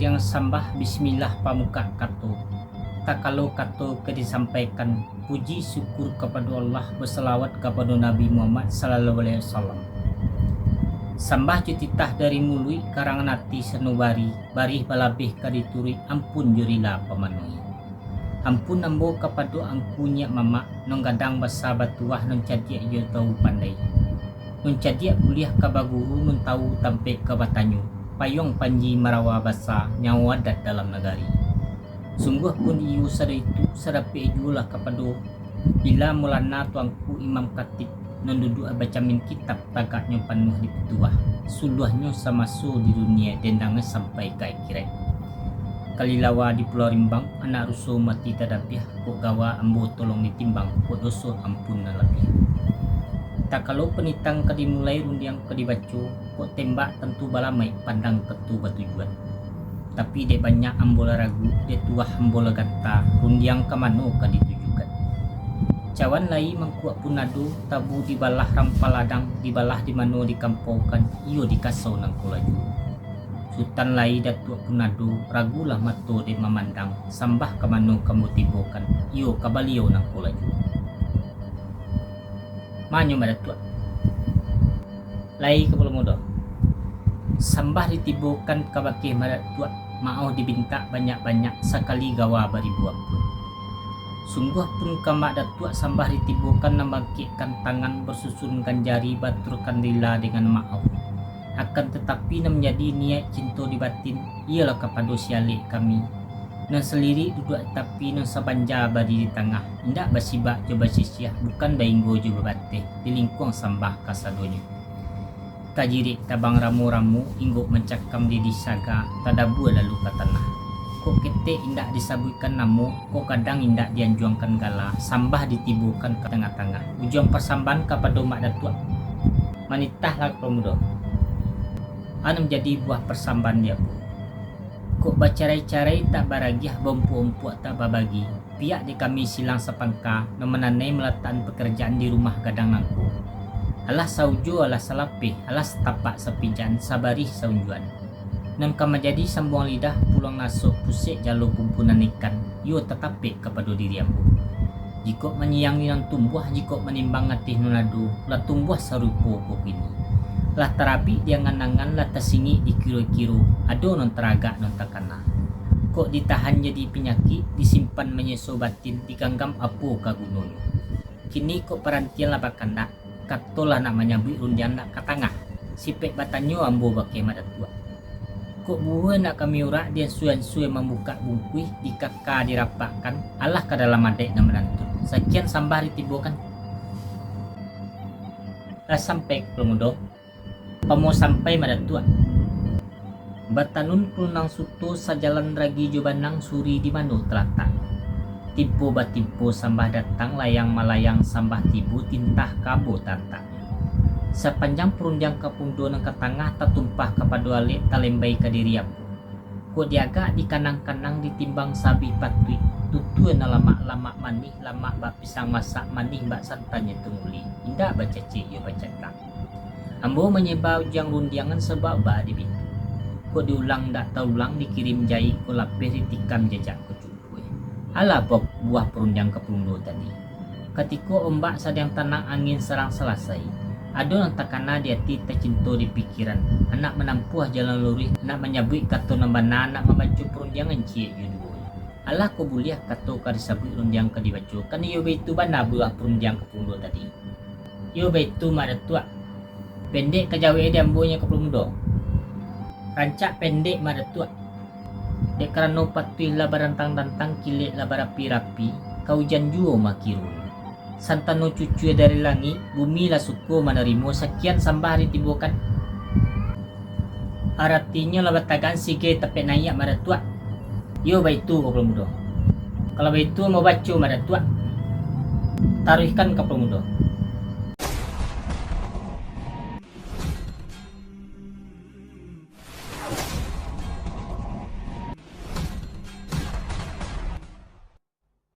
yang sambah bismillah pamuka kato. Tak kalau kato ke disampaikan puji syukur kepada Allah berselawat kepada Nabi Muhammad sallallahu alaihi wasallam. Sambah jutitah dari mului karangan hati senubari barih balabih kadituri ampun jurila pemanui. Ampun ambo kepada angkunya mama nong gadang basa batuah non cadia yo tahu pandai. Non cadia kuliah kabaguru non tahu tampe kabatanyo. Payung panji marawa basa nyawa dat dalam negari. Sungguh pun iu sada itu sadapi julah kepada bila mulana tuangku imam katib non duduk bacamin kitab tagaknya penuh di petuah. Suluhnya sama su di dunia dendangnya sampai ke akhirat. Kalilawa di Pulau Rimbang anak rusuh mati tadapiah kok gawa ambo tolong ditimbang kok dosa ampun lebih. Tak kalau penitang ke dimulai rundiang ke dibacu kok tembak tentu balamai pandang ketu batujuan. Tapi dek banyak ambola ragu dek tuah ambola gata rundiang ke mano ke ditujukan. Cawan lai mangkuak punado tabu dibalah rampaladang dibalah di mano dikampaukan iyo dikasau nang kulaju. Sultan lai datuk punado ragulah mato de memandang sambah ke mano kamu tibokan iyo kabalio nang kulaju. Manyo madatua lai kepala muda sambah ditibukan kabakih madatua mau dibintak banyak-banyak sekali gawa baribuak pun. Sungguh pun kamak datua sambah ditibukan nambangkitkan tangan bersusunkan jari baturkan lila dengan mau. Akan tetapi nam menjadi niat cinta di batin ialah kepada sialik kami. Nan selirik duduk tapi nan sabanja badi di tengah. Indak basibak coba sisiah bukan bainggo coba bateh di lingkuang sambah kasadonyo. Kajirik tabang ramu-ramu ingguk mencakam di disaga tadabu lalu ke tanah. Kok ketek indak disabuikan namu, kok kadang indak dianjuangkan gala, sambah ditibukan ke tengah-tengah. Ujung persambahan kepada mak datuk. Manitahlah pemuda. Anu menjadi buah persambahan dia bu. Kok bacarai-carai tak baragiah bompu-ompuak tak babagi. Pihak di kami silang sepangka memenanai meletakkan pekerjaan di rumah gadang nangku. Alah saujo alah salapih alah setapak sepijaan sabarih saunjuan. Nan kama jadi sambung lidah pulang nasuk pusik jalur pumpunan ikan. Yo tetapik kepada diri ambu. Jika menyiangi nan tumbuh jika menimbang ngatih nunadu lah tumbuh sarupo kok ini. Lah terapi dia nganangan lah tersingi di kiro-kiro ado non teragak non takana kok ditahan jadi penyakit disimpan menyeso batin diganggam apo kagunun kini kok perantian lah bakanda katolah nak menyabui rundian nak katangah sipek batanyo ambo bake madatua kok buah nak kami urak dia suan-suan membuka bungkui di kakak dirapakkan alah ke dalam adek na menantu sekian sambah ditibukan lah sampai ke pemuda pamo sampai madatua batanun punang suto sajalan ragi jobanang suri di mano telatak tipu batipu sambah datang layang malayang sambah tibu tintah kabo tatak sepanjang perundiang kapundo nang ketangah tatumpah kepada alik talembai ke diri aku kok diagak di kanang-kanang ditimbang sabi patui tutuan lama-lama manih lama bak pisang masak manih bak santanya tunguli indah baca cik yo baca tak. Ambo menyebab ujang rundiangan sebab bah di pintu. Kok diulang tak tahu ulang dikirim jahit ko lapis ditikam jejak ko cukup. Alah pok buah perundiang kepundo tadi. Ketika ombak sedang tenang angin serang selesai. Ada yang takana dia tita cinta di pikiran. Anak menampuh jalan lurus nak menyabui kata nambana nak membaca perundiangan cie judul. Alah ko buliah kata ka disabui rundiang ka dibaca. Kan yo baitu bana buah perundiang kepundo tadi. Yo baitu mak datua. Pendek kejawi dia ambonya ke pemuda. Rancak pendek madatua. Dek kerana patui lah barantang-tantang kilit lah barapi-rapi. Kau janjuo makirun. Santano cucu dari langit. Bumi lah suku menerima. Sekian sambah ditibukan. Artinya lah batagan sige tapi naik madatua. Yo baitu ke pemuda. Kalau baitu mau baca madatua. Taruhkan ke pemuda.